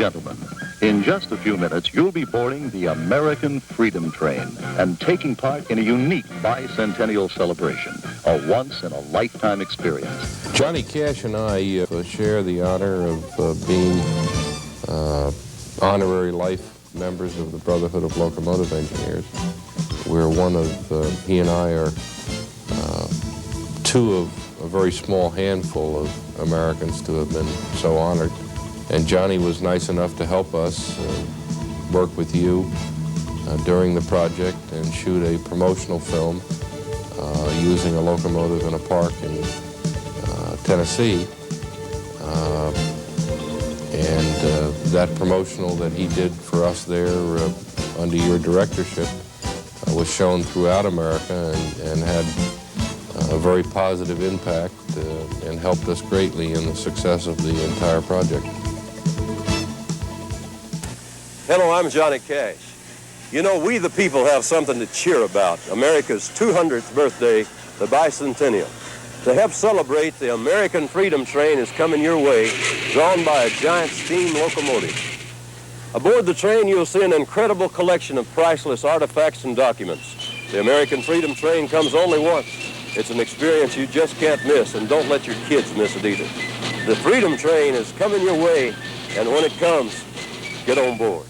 gentlemen, in just a few minutes, you'll be boarding the American Freedom Train and taking part in a unique bicentennial celebration, a once-in-a-lifetime experience. Johnny Cash and I share the honor of being honorary life members of the Brotherhood of Locomotive Engineers. We're one of, he and I are two of a very small handful of Americans to have been so honored. And Johnny was nice enough to help us work with you during the project and shoot a promotional film using a locomotive in a park in Tennessee. And that promotional that he did for us there under your directorship was shown throughout America and had a very positive impact and helped us greatly in the success of the entire project. Hello, I'm Johnny Cash. You know, we the people have something to cheer about. America's 200th birthday, the Bicentennial. To help celebrate, the American Freedom Train is coming your way, drawn by a giant steam locomotive. Aboard the train, you'll see an incredible collection of priceless artifacts and documents. The American Freedom Train comes only once. It's an experience you just can't miss, and don't let your kids miss it either. The Freedom Train is coming your way, and when it comes, get on board.